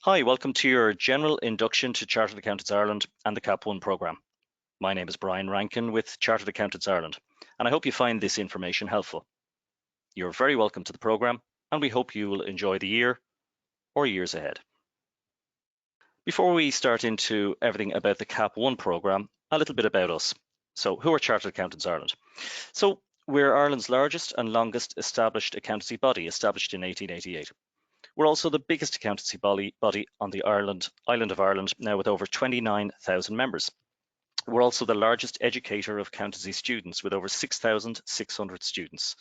Hi, welcome to your General Induction to Chartered Accountants Ireland and the CAP1 programme. My name is Brian Rankin with Chartered Accountants Ireland, and I hope you find this information helpful. You're very welcome to the programme, and we hope you will enjoy the year or years ahead. Before we start into everything about the CAP1 programme, a little bit about us. So, who are Chartered Accountants Ireland? So, we're Ireland's largest and longest established accountancy body, established in 1888. We're also the biggest accountancy body on the island of Ireland, now with over 29,000 members. We're also the largest educator of accountancy students with over 6,600 students.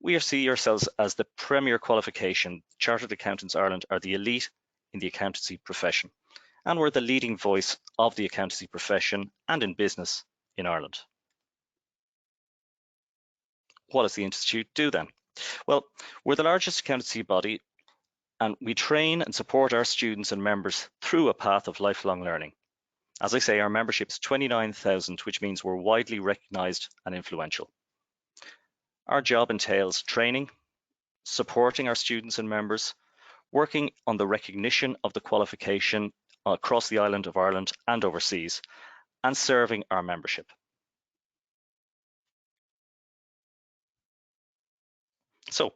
We see ourselves as the premier qualification. Chartered Accountants Ireland are the elite in the accountancy profession, and we're the leading voice of the accountancy profession and in business in Ireland. What does the Institute do then? Well, we're the largest accountancy body, and we train and support our students and members through a path of lifelong learning. As I say, our membership is 29,000, which means we're widely recognised and influential. Our job entails training, supporting our students and members, working on the recognition of the qualification across the island of Ireland and overseas, and serving our membership. So,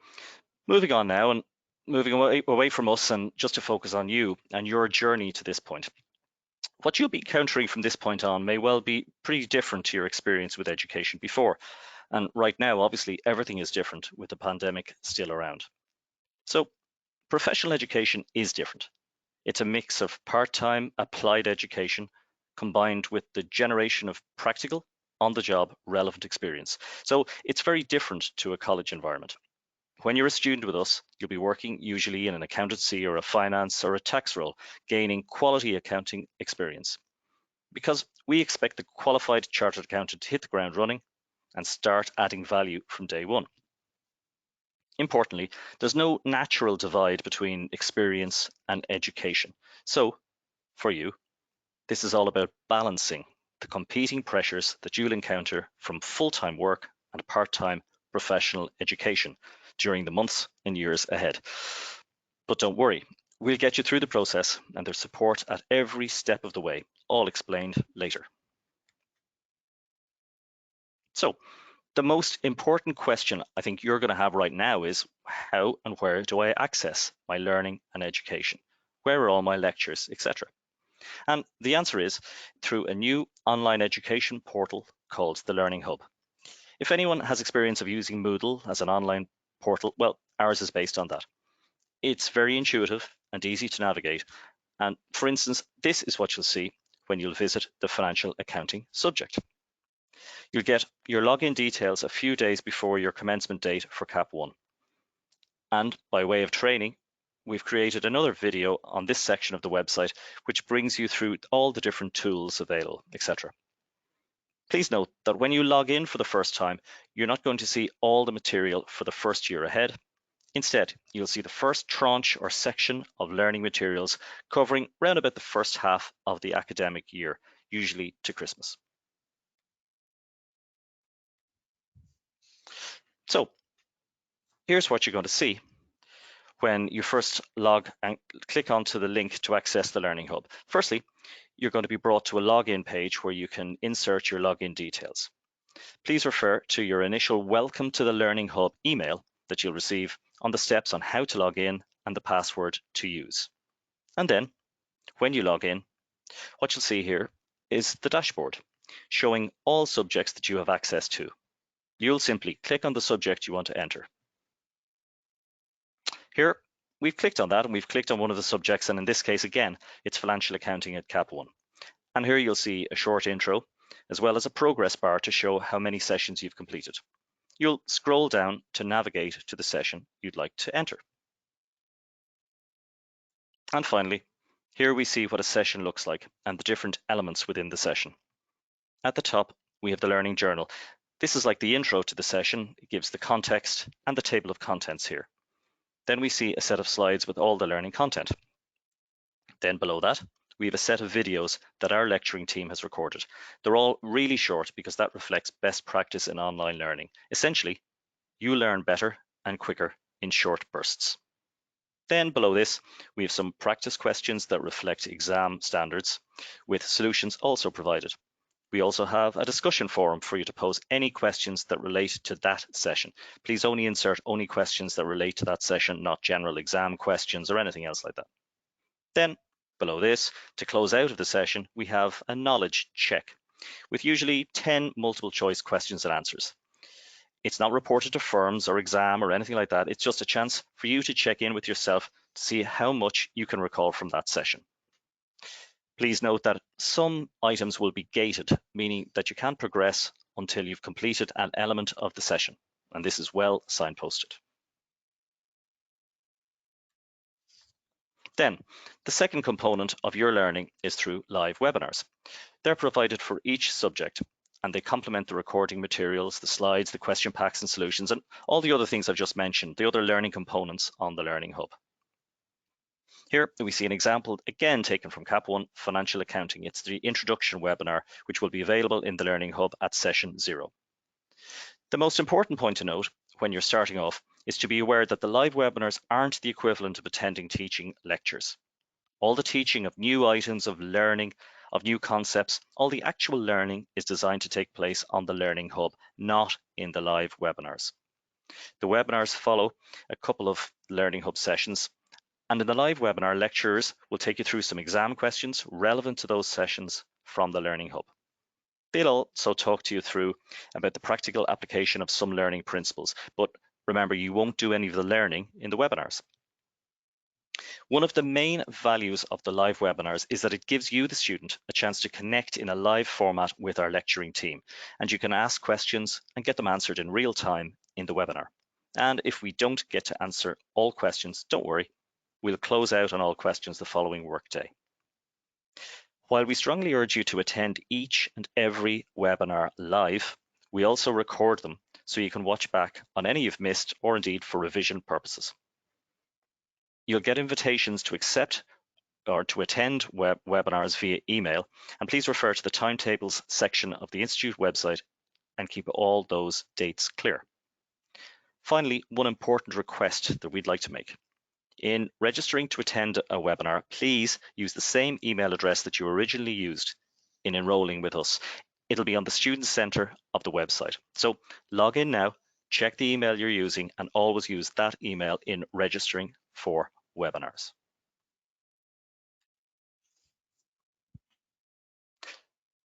moving on now and moving away from us and just to focus on you and your journey to this point. What you'll be encountering from this point on may well be pretty different to your experience with education before. And right now, obviously, everything is different with the pandemic still around. So professional education is different. It's a mix of part-time applied education combined with the generation of practical, on-the-job relevant experience. So it's very different to a college environment. When you're a student with us, you'll be working usually in an accountancy or a finance or a tax role, gaining quality accounting experience. Because we expect the qualified chartered accountant to hit the ground running and start adding value from day one. Importantly, there's no natural divide between experience and education. So, for you, this is all about balancing the competing pressures that you'll encounter from full-time work and part-time professional education during the months and years ahead. But don't worry, we'll get you through the process and there's support at every step of the way, all explained later. So, the most important question I think you're going to have right now is how and where do I access my learning and education? Where are all my lectures, etc.? And the answer is through a new online education portal called the Learning Hub. If anyone has experience of using Moodle as an online portal, well, ours is based on that. It's very intuitive and easy to navigate. And for instance, this is what you'll see when you'll visit the financial accounting subject. You'll get your login details a few days before your commencement date for CAP1. And by way of training, we've created another video on this section of the website, which brings you through all the different tools available, etc. Please note that when you log in for the first time, you're not going to see all the material for the first year ahead. Instead, you'll see the first tranche or section of learning materials covering around about the first half of the academic year, usually to Christmas. So here's what you're going to see when you first log and click onto the link to access the Learning Hub. Firstly, you're going to be brought to a login page where you can insert your login details. Please refer to your initial Welcome to the Learning Hub email that you'll receive on the steps on how to log in and the password to use. And then, when you log in, what you'll see here is the dashboard showing all subjects that you have access to. You'll simply click on the subject you want to enter. Here, we've clicked on that and we've clicked on one of the subjects, and in this case, again, it's financial accounting at CAP1. And here you'll see a short intro, as well as a progress bar to show how many sessions you've completed. You'll scroll down to navigate to the session you'd like to enter. And finally, here we see what a session looks like and the different elements within the session. At the top, we have the learning journal. This is like the intro to the session. It gives the context and the table of contents here. Then we see a set of slides with all the learning content. Then below that, we have a set of videos that our lecturing team has recorded. They're all really short because that reflects best practice in online learning. Essentially, you learn better and quicker in short bursts. Then below this, we have some practice questions that reflect exam standards, with solutions also provided. We also have a discussion forum for you to pose any questions that relate to that session. Please only insert only questions that relate to that session, not general exam questions or anything else like that. Then below this, to close out of the session, we have a knowledge check with usually 10 multiple choice questions and answers. It's not reported to firms or exam or anything like that. It's just a chance for you to check in with yourself to see how much you can recall from that session. Please note that some items will be gated, meaning that you can't progress until you've completed an element of the session, and this is well signposted. Then, the second component of your learning is through live webinars. They're provided for each subject, and they complement the recording materials, the slides, the question packs and solutions, and all the other things I've just mentioned, the other learning components on the Learning Hub. Here we see an example, again taken from CAP1 Financial Accounting. It's the introduction webinar, which will be available in the Learning Hub at session 0. The most important point to note when you're starting off is to be aware that the live webinars aren't the equivalent of attending teaching lectures. All the teaching of new items of learning, of new concepts, all the actual learning is designed to take place on the Learning Hub, not in the live webinars. The webinars follow a couple of Learning Hub sessions, and in the live webinar, lecturers will take you through some exam questions relevant to those sessions from the Learning Hub. They'll also talk to you through about the practical application of some learning principles, but remember, you won't do any of the learning in the webinars. One of the main values of the live webinars is that it gives you, the student, a chance to connect in a live format with our lecturing team, and you can ask questions and get them answered in real time in the webinar. And if we don't get to answer all questions, don't worry, we'll close out on all questions the following workday. While we strongly urge you to attend each and every webinar live, we also record them so you can watch back on any you've missed or indeed for revision purposes. You'll get invitations to accept or to attend webinars via email, and please refer to the timetables section of the Institute website and keep all those dates clear. Finally, one important request that we'd like to make. In registering to attend a webinar, please use the same email address that you originally used in enrolling with us. It'll be on the Student Center of the website. So log in now, check the email you're using, and always use that email in registering for webinars.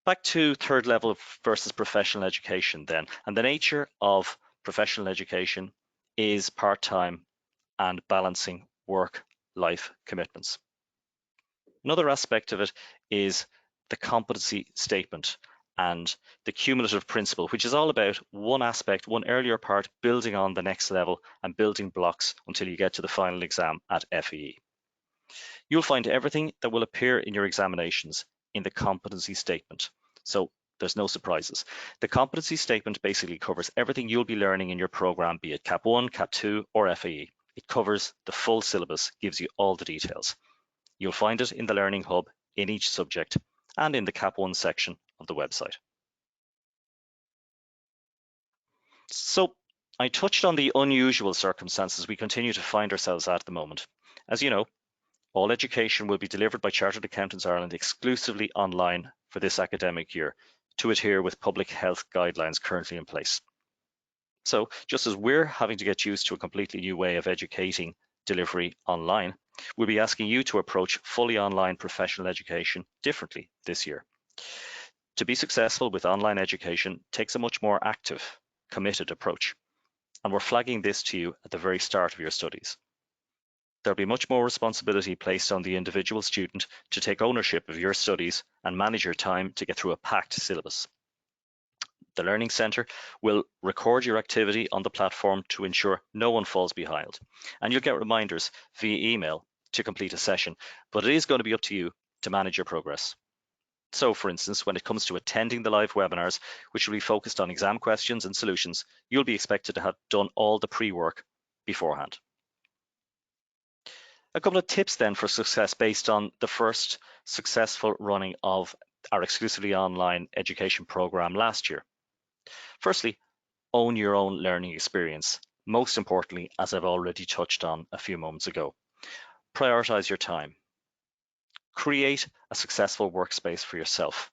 Back to third level versus professional education then, and the nature of professional education is part-time and balancing work-life commitments. Another aspect of it is the competency statement and the cumulative principle, which is all about one aspect, one earlier part, building on the next level and building blocks until you get to the final exam at FEE. You'll find everything that will appear in your examinations in the competency statement. So there's no surprises. The competency statement basically covers everything you'll be learning in your program, be it CAP1, CAP2 or FEE. It covers the full syllabus, gives you all the details. You'll find it in the Learning Hub in each subject and in the CAP1 section of the website. So I touched on the unusual circumstances we continue to find ourselves at the moment. As you know, all education will be delivered by Chartered Accountants Ireland exclusively online for this academic year to adhere with public health guidelines currently in place. So just as we're having to get used to a completely new way of educating delivery online, we'll be asking you to approach fully online professional education differently this year. To be successful with online education takes a much more active, committed approach, and we're flagging this to you at the very start of your studies. There'll be much more responsibility placed on the individual student to take ownership of your studies and manage your time to get through a packed syllabus. The Learning Centre will record your activity on the platform to ensure no one falls behind, and you'll get reminders via email to complete a session, but it is going to be up to you to manage your progress. So, for instance, when it comes to attending the live webinars, which will be focused on exam questions and solutions, you'll be expected to have done all the pre-work beforehand. A couple of tips then for success based on the first successful running of our exclusively online education program last year. Firstly, own your own learning experience. Most importantly, as I've already touched on a few moments ago, Prioritize your time. Create a successful workspace for yourself.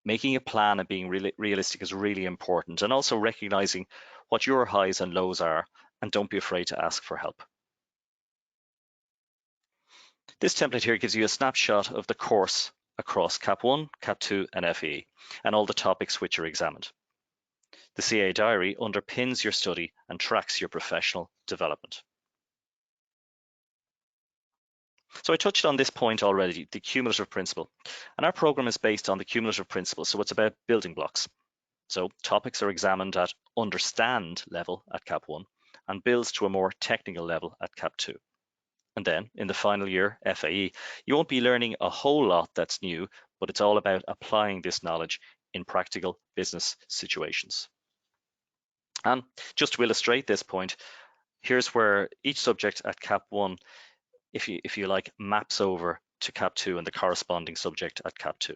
Making a plan and being realistic is really important, and also recognizing what your highs and lows are, and don't be afraid to ask for help. This template here gives you a snapshot of the course across CAP1, CAP2 and FE, and all the topics which are examined. The CA Diary underpins your study and tracks your professional development. So I touched on this point already, the cumulative principle. And our program is based on the cumulative principle, so it's about building blocks. So topics are examined at understand level at CAP1 and builds to a more technical level at CAP2. And then in the final year, FAE, you won't be learning a whole lot that's new, but it's all about applying this knowledge in practical business situations. And just to illustrate this point, here's where each subject at CAP1, if you like, maps over to CAP2 and the corresponding subject at CAP2.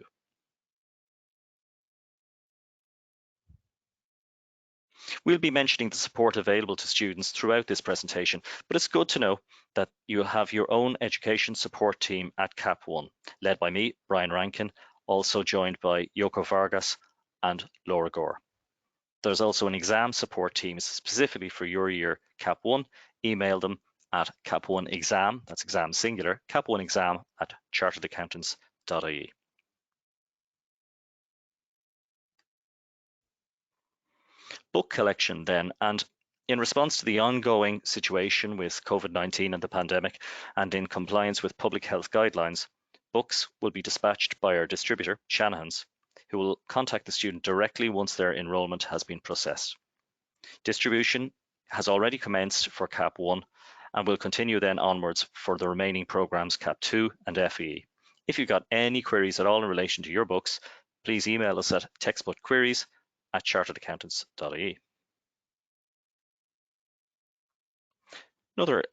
We'll be mentioning the support available to students throughout this presentation, but it's good to know that you have your own education support team at CAP1, led by me, Brian Rankin, also joined by Yoko Vargas and Laura Gore. There's also an exam support team specifically for your year CAP1. Email them at cap1exam, that's exam singular, cap1exam at charteredaccountants.ie. Book collection then, and in response to the ongoing situation with COVID-19 and the pandemic, and in compliance with public health guidelines, books will be dispatched by our distributor, Shanahan's, who will contact the student directly once their enrolment has been processed. Distribution has already commenced for CAP1 and will continue then onwards for the remaining programs CAP2 and FE. If you've got any queries at all in relation to your books, please email us at textbookqueries@charteredaccountants.ie. Another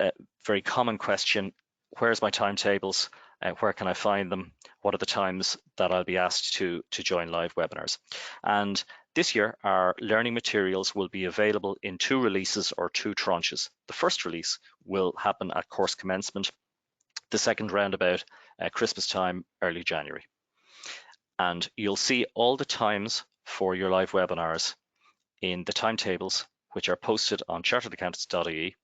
very common question, where's my timetables? Where can I find them? What are the times that I'll be asked to join live webinars? And this year, our learning materials will be available in 2 releases or 2 tranches. The first release will happen at course commencement, the second round about Christmas time, early January. And you'll see all the times for your live webinars in the timetables, which are posted on charteredaccountants.ie,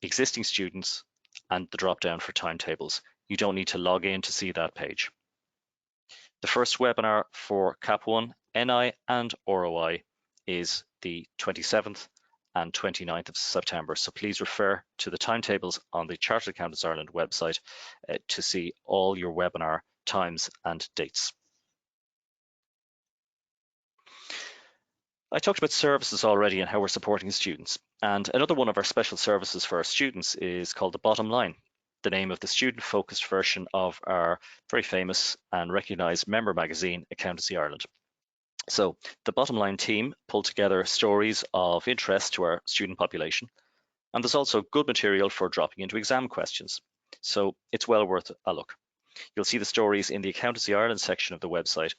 existing students, and the drop down for timetables. You don't need to log in to see that page. The first webinar for CAP1, NI and ROI is the 27th and 29th of September. So please refer to the timetables on the Chartered Accountants Ireland website to see all your webinar times and dates. I talked about services already and how we're supporting students. And another one of our special services for our students is called the Bottom Line, the name of the student-focused version of our very famous and recognised member magazine, Accountancy Ireland. So the Bottom Line team pulled together stories of interest to our student population, and there's also good material for dropping into exam questions. So it's well worth a look. You'll see the stories in the Accountancy Ireland section of the website,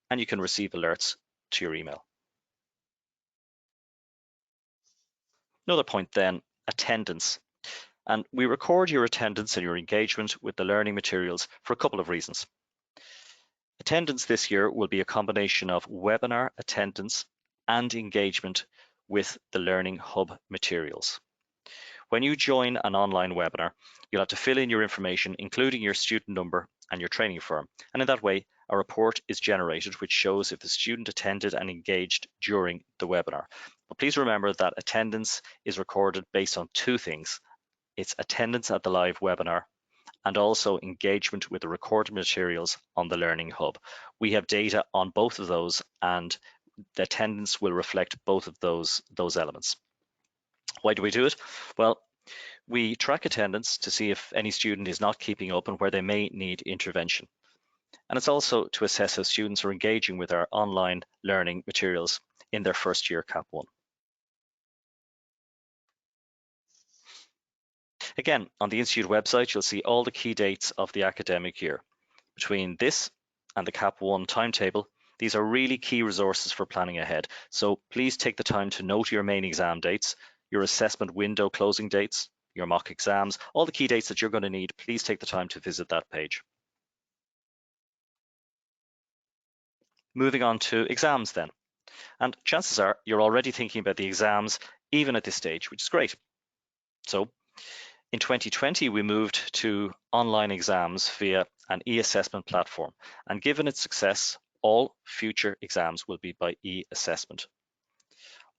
and you can receive alerts to your email. Another point then, attendance. And we record your attendance and your engagement with the learning materials for a couple of reasons. Attendance this year will be a combination of webinar attendance and engagement with the Learning Hub materials. When you join an online webinar, you'll have to fill in your information, including your student number and your training firm. And in that way, a report is generated which shows if the student attended and engaged during the webinar. But please remember that attendance is recorded based on 2 things. It's attendance at the live webinar and also engagement with the recorded materials on the Learning Hub. We have data on both of those, and the attendance will reflect both of those elements. Why do we do it? Well, we track attendance to see if any student is not keeping up and where they may need intervention. And it's also to assess how students are engaging with our online learning materials in their first year CAP1. Again, on the Institute website, you'll see all the key dates of the academic year. Between this and the CAP1 timetable, these are really key resources for planning ahead. So please take the time to note your main exam dates, your assessment window closing dates, your mock exams, all the key dates that you're going to need, please take the time to visit that page. Moving on to exams then. And chances are you're already thinking about the exams even at this stage, which is great. So in 2020, we moved to online exams via an e-assessment platform. And given its success, all future exams will be by e-assessment.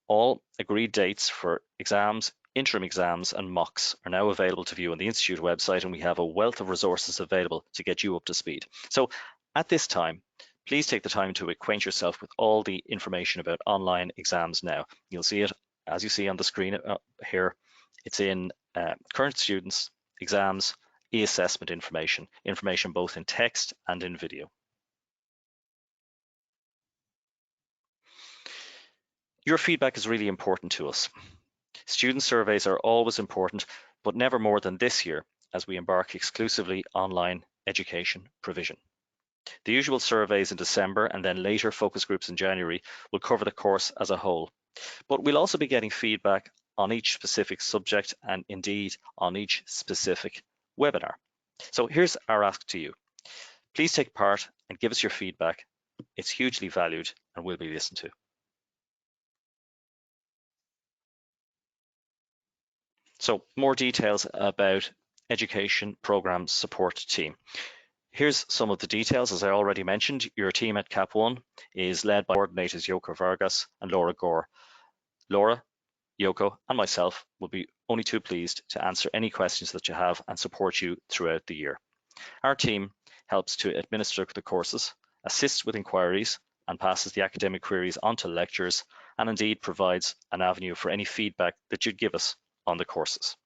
All agreed dates for exams, interim exams and mocks are now available to view on the Institute website, and we have a wealth of resources available to get you up to speed. So at this time, please take the time to acquaint yourself with all the information about online exams now. You'll see it, as you see on the screen here, it's in current students, exams, e-assessment information both in text and in video. Your feedback is really important to us. Student surveys are always important, but never more than this year as we embark exclusively online education provision. The usual surveys in December and then later focus groups in January will cover the course as a whole, but we'll also be getting feedback on each specific subject and indeed on each specific webinar. So here's our ask to you. Please take part and give us your feedback. It's hugely valued and will be listened to. So more details about education program support team. Here's some of the details. As I already mentioned, your team at CAP1 is led by coordinators Yoko Vargas and Laura Gore. Laura, Yoko, and myself will be only too pleased to answer any questions that you have and support you throughout the year. Our team helps to administer the courses, assists with inquiries, and passes the academic queries on to lecturers, and indeed provides an avenue for any feedback that you'd give us on the courses.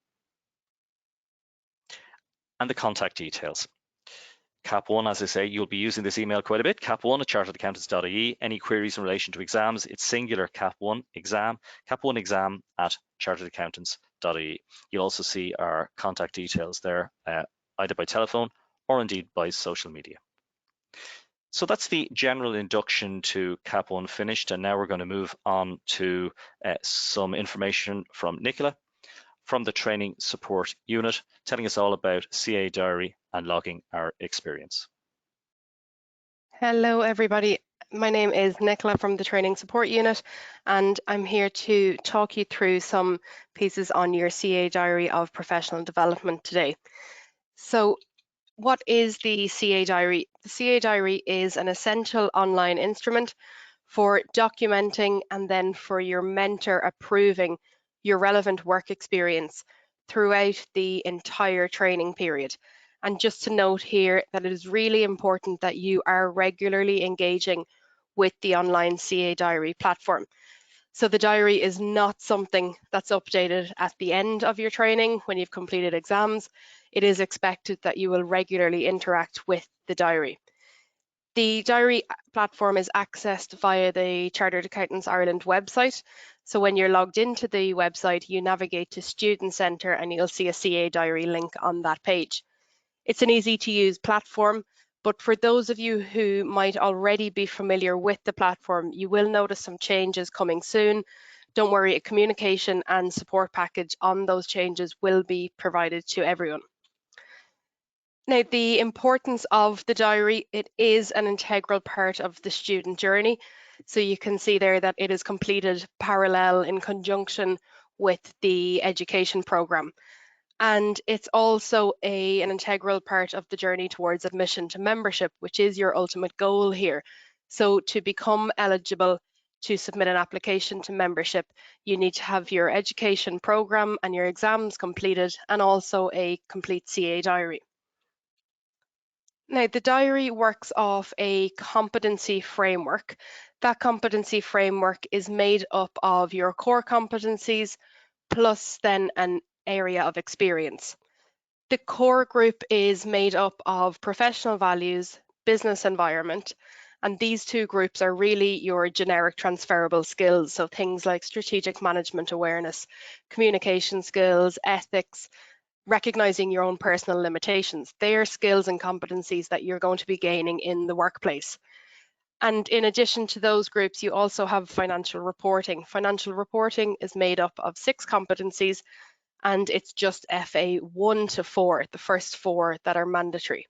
And the contact details. CAP1, as I say, you'll be using this email quite a bit, cap1@charteredaccountants.ie. Any queries in relation to exams, it's singular CAP1 exam, cap1exam@charteredaccountants.ie. You'll also see our contact details there, either by telephone or indeed by social media. So that's the general induction to CAP1 finished, and now we're going to move on to some information from Nicola from the Training Support Unit, telling us all about CA Diary and logging our experience. Hello everybody, my name is Nicola from the Training Support Unit, and I'm here to talk you through some pieces on your CA Diary of Professional Development today. So what is the CA Diary? The CA Diary is an essential online instrument for documenting and then for your mentor approving your relevant work experience throughout the entire training period. And just to note here that it is really important that you are regularly engaging with the online CA Diary platform. So the diary is not something that's updated at the end of your training when you've completed exams. It is expected that you will regularly interact with the diary. The diary platform is accessed via the Chartered Accountants Ireland website. So when you're logged into the website, you navigate to Student Centre and you'll see a CA Diary link on that page. It's an easy to use platform, but for those of you who might already be familiar with the platform, you will notice some changes coming soon. Don't worry, a communication and support package on those changes will be provided to everyone. Now, the importance of the diary, it is an integral part of the student journey. So you can see there that it is completed parallel in conjunction with the education programme. And it's also an integral part of the journey towards admission to membership, which is your ultimate goal here. So to become eligible to submit an application to membership, you need to have your education programme and your exams completed and also a complete CA diary. Now, the diary works off a competency framework. That competency framework is made up of your core competencies plus then an area of experience. The core group is made up of professional values, business environment, and these two groups are really your generic transferable skills. So things like strategic management awareness, communication skills, ethics, recognizing your own personal limitations. They are skills and competencies that you're going to be gaining in the workplace. And in addition to those groups, you also have financial reporting. Financial reporting is made up of 6 competencies, and it's just FA 1 to 4, the first 4 that are mandatory.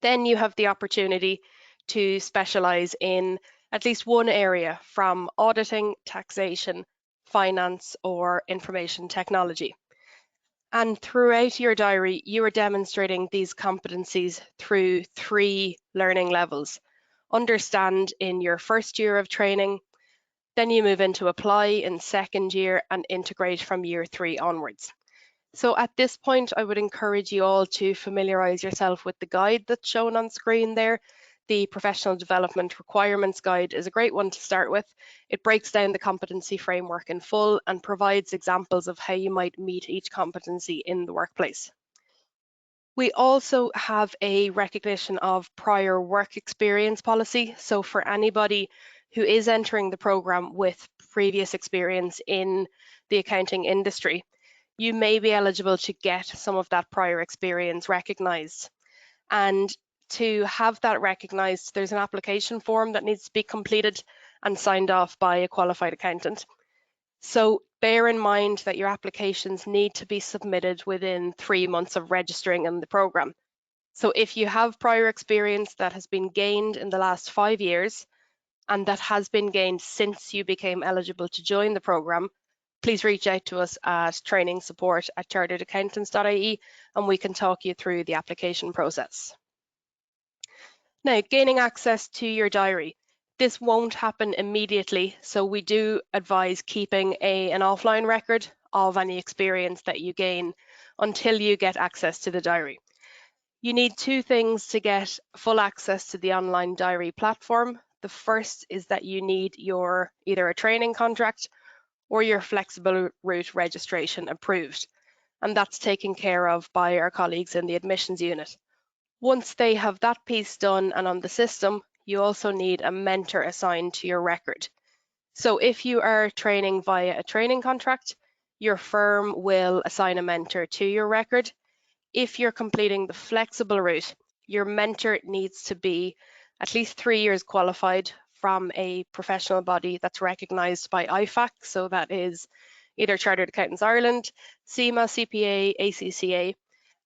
Then you have the opportunity to specialise in at least one area, from auditing, taxation, finance, or information technology. And throughout your diary, you are demonstrating these competencies through 3 learning levels. Understand in your first year of training, then you move into apply in second year, and integrate from year 3 onwards. So at this point, I would encourage you all to familiarise yourself with the guide that's shown on screen there. The Professional Development Requirements Guide is a great one to start with. It breaks down the competency framework in full and provides examples of how you might meet each competency in the workplace. We also have a recognition of prior work experience policy. So for anybody who is entering the programme with previous experience in the accounting industry, you may be eligible to get some of that prior experience recognised. And to have that recognised, there's an application form that needs to be completed and signed off by a qualified accountant. So bear in mind that your applications need to be submitted within 3 months of registering in the programme. So if you have prior experience that has been gained in the last 5 years, and that has been gained since you became eligible to join the programme, please reach out to us at trainingsupport@charteredaccountants.ie and we can talk you through the application process. Now, gaining access to your diary. This won't happen immediately, so we do advise keeping an offline record of any experience that you gain until you get access to the diary. You need 2 things to get full access to the online diary platform. The first is that you need your either a training contract or your flexible route registration approved, and that's taken care of by our colleagues in the admissions unit. Once they have that piece done and on the system, you also need a mentor assigned to your record. So if you are training via a training contract, your firm will assign a mentor to your record. If you're completing the flexible route, your mentor needs to be at least 3 years qualified from a professional body that's recognised by IFAC, so that is either Chartered Accountants Ireland, CIMA, CPA, ACCA,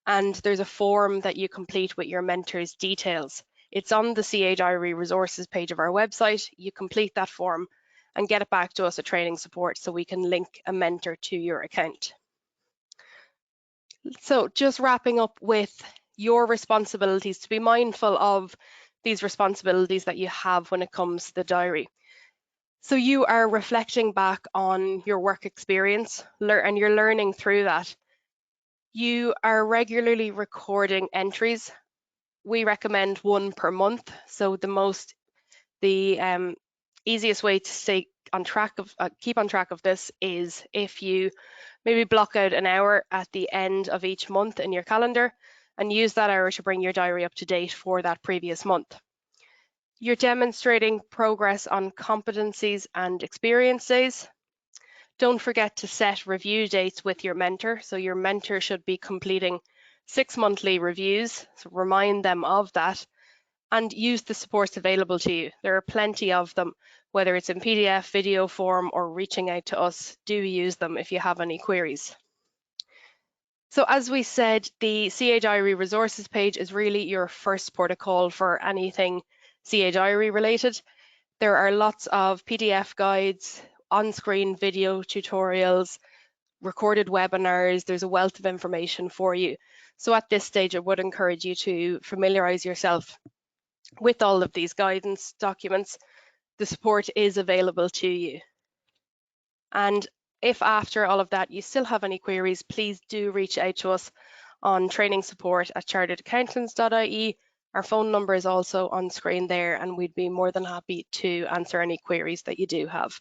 and there's a form that you complete with your mentor's details. It's on the CA Diary resources page of our website. You complete that form and get it back to us at Training Support so we can link a mentor to your account. So just wrapping up with your responsibilities, to be mindful of these responsibilities that you have when it comes to the diary. So you are reflecting back on your work experience and you're learning through that. You are regularly recording entries. We recommend 1 per month. So the easiest way to stay on track of keep on track of this is if you maybe block out an hour at the end of each month in your calendar and use that hour to bring your diary up to date for that previous month. You're demonstrating progress on competencies and experience days. Don't forget to set review dates with your mentor. So your mentor should be completing 6 monthly reviews. So remind them of that and use the supports available to you. There are plenty of them, whether it's in PDF, video form, or reaching out to us. Do use them if you have any queries. So as we said, the CA Diary resources page is really your first port of call for anything CA Diary related. There are lots of PDF guides, on-screen video tutorials, recorded webinars. There's a wealth of information for you. So at this stage, I would encourage you to familiarise yourself with all of these guidance documents. The support is available to you. And if after all of that you still have any queries, please do reach out to us on trainingsupport@charteredaccountants.ie. Our phone number is also on screen there, and we'd be more than happy to answer any queries that you do have.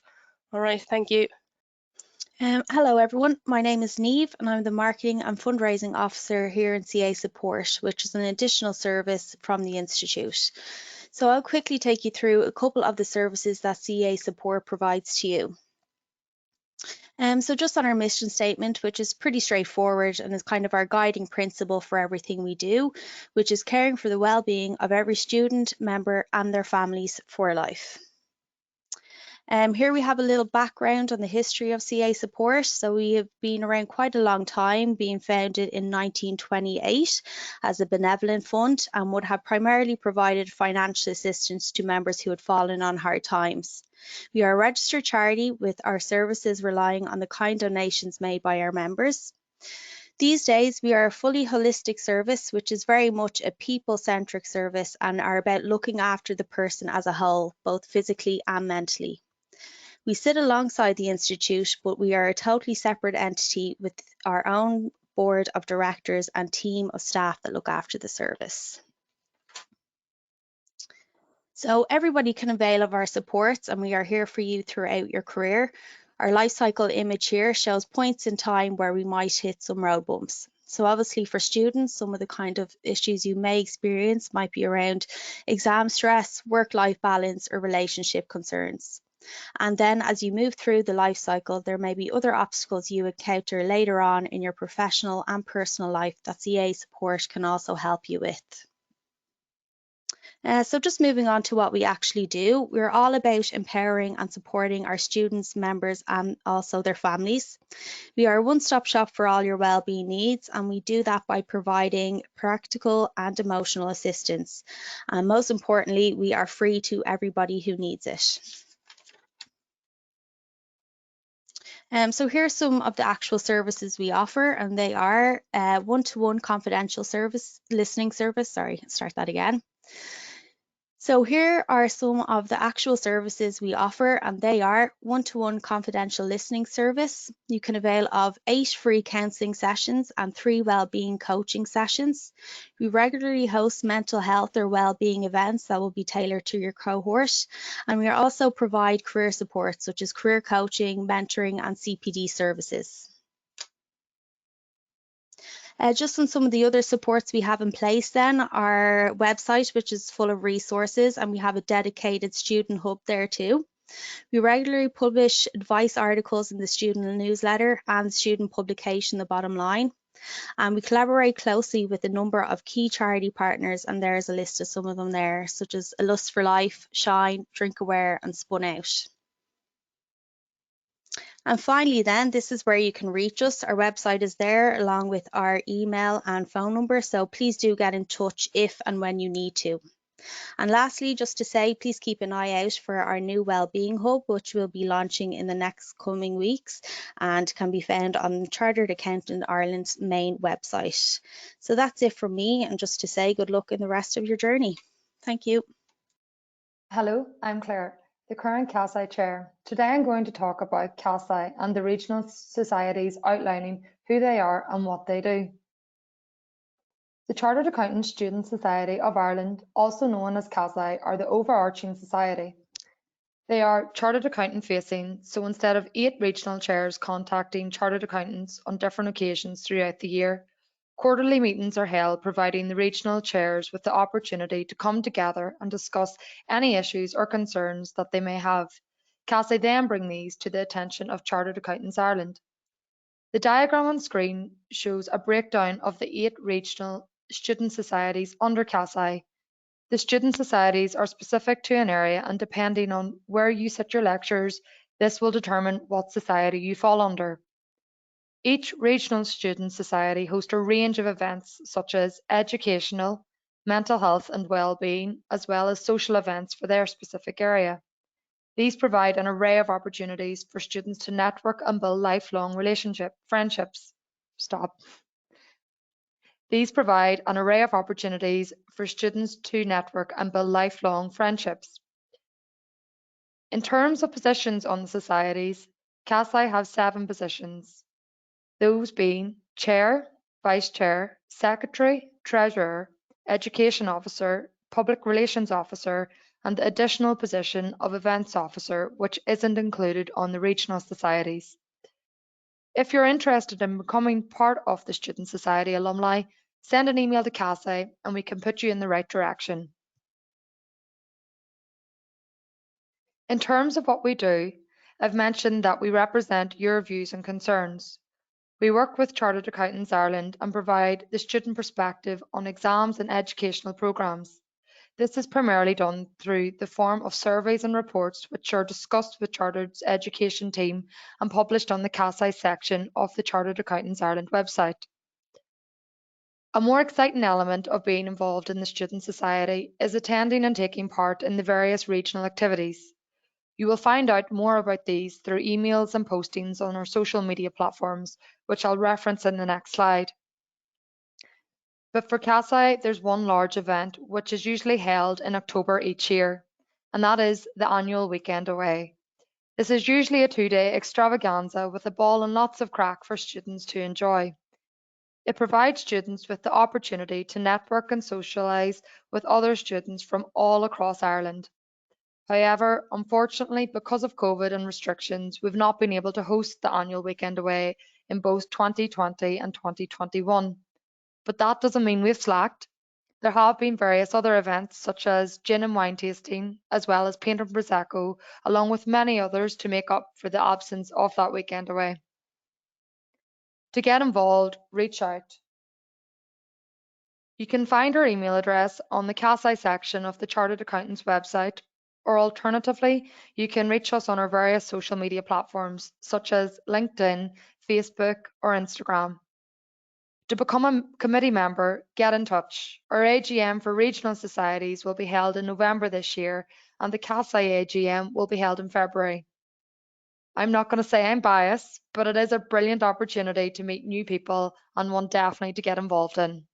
All right, thank you. Hello everyone, my name is Neve and I'm the Marketing and Fundraising Officer here in CA Support, which is an additional service from the Institute. So I'll quickly take you through a couple of the services that CA Support provides to you. So just on our mission statement, which is pretty straightforward and is kind of our guiding principle for everything we do, which is caring for the well-being of every student, member and their families for life. Here we have a little background on the history of CA support. So we have been around quite a long time, being founded in 1928 as a benevolent fund, and would have primarily provided financial assistance to members who had fallen on hard times. We are a registered charity with our services relying on the kind donations made by our members. These days, we are a fully holistic service, which is very much a people-centric service and are about looking after the person as a whole, both physically and mentally. We sit alongside the Institute, but we are a totally separate entity with our own board of directors and team of staff that look after the service. So everybody can avail of our supports, and we are here for you throughout your career. Our life cycle image here shows points in time where we might hit some road bumps. So obviously for students, some of the kind of issues you may experience might be around exam stress, work-life balance, or relationship concerns. And then as you move through the life cycle, there may be other obstacles you encounter later on in your professional and personal life that CA support can also help you with. So just moving on to what we actually do, we're all about empowering and supporting our students, members, and also their families. We are a one-stop shop for all your wellbeing needs, and we do that by providing practical and emotional assistance. And most importantly, we are free to everybody who needs it. So here are some of the actual services we offer, and they are one-to-one confidential listening service. Sorry, start that again. So here are some of the actual services we offer, and they are one-to-one confidential listening service. You can avail of 8 free counselling sessions and 3 wellbeing coaching sessions. We regularly host mental health or wellbeing events that will be tailored to your cohort. And we also provide career support such as career coaching, mentoring and CPD services. Just on some of the other supports we have in place then, our website, which is full of resources, and we have a dedicated student hub there too. We regularly publish advice articles in the student newsletter and student publication, The Bottom Line. And we collaborate closely with a number of key charity partners, and there's a list of some of them there, such as A Lust for Life, Shine, Drink Aware and Spun Out. And finally then, this is where you can reach us. Our website is there along with our email and phone number, so please do get in touch if and when you need to. And lastly, just to say, please keep an eye out for our new Wellbeing Hub, which will be launching in the next coming weeks and can be found on Chartered Accountant Ireland's main website. So that's it from me, and just to say good luck in the rest of your journey. Thank you. Hello, I'm Claire, the current CASSI Chair. Today I'm going to talk about CASSI and the regional societies, outlining who they are and what they do. The Chartered Accountant Student Society of Ireland, also known as CASSI, are the overarching society. They are chartered accountant facing, so instead of 8 regional chairs contacting chartered accountants on different occasions throughout the year, quarterly meetings are held, providing the regional chairs with the opportunity to come together and discuss any issues or concerns that they may have. CASSI then bring these to the attention of Chartered Accountants Ireland. The diagram on screen shows a breakdown of the 8 regional student societies under CASSI. The student societies are specific to an area, and depending on where you sit your lectures, this will determine what society you fall under. Each regional student society hosts a range of events such as educational, mental health and well-being, as well as social events for their specific area. These provide an array of opportunities for students to network and build lifelong friendships. These provide an array of opportunities for students to network and build lifelong friendships. In terms of positions on the societies, CASSI have 7 positions, those being Chair, Vice Chair, Secretary, Treasurer, Education Officer, Public Relations Officer, and the additional position of Events Officer, which isn't included on the regional societies. If you're interested in becoming part of the Student Society alumni, send an email to CASSI and we can put you in the right direction. In terms of what we do, I've mentioned that we represent your views and concerns. We work with Chartered Accountants Ireland and provide the student perspective on exams and educational programmes. This is primarily done through the form of surveys and reports which are discussed with Chartered's education team and published on the CASSI section of the Chartered Accountants Ireland website. A more exciting element of being involved in the Student Society is attending and taking part in the various regional activities. You will find out more about these through emails and postings on our social media platforms, which I'll reference in the next slide. But for CASSI, there's one large event which is usually held in October each year, and that is the annual weekend away. This is usually a 2-day extravaganza with a ball and lots of crack for students to enjoy. It provides students with the opportunity to network and socialise with other students from all across Ireland. However, unfortunately, because of COVID and restrictions, we've not been able to host the annual weekend away in both 2020 and 2021. But that doesn't mean we've slacked. There have been various other events such as gin and wine tasting, as well as paint and prosecco, along with many others to make up for the absence of that weekend away. To get involved, reach out. You can find our email address on the CASSI section of the Chartered Accountants website, or alternatively, you can reach us on our various social media platforms such as LinkedIn, Facebook, or Instagram. To become a committee member, get in touch. Our AGM for regional societies will be held in November this year, and the CASSI AGM will be held in February. I'm not going to say I'm biased, but it is a brilliant opportunity to meet new people and one definitely to get involved in.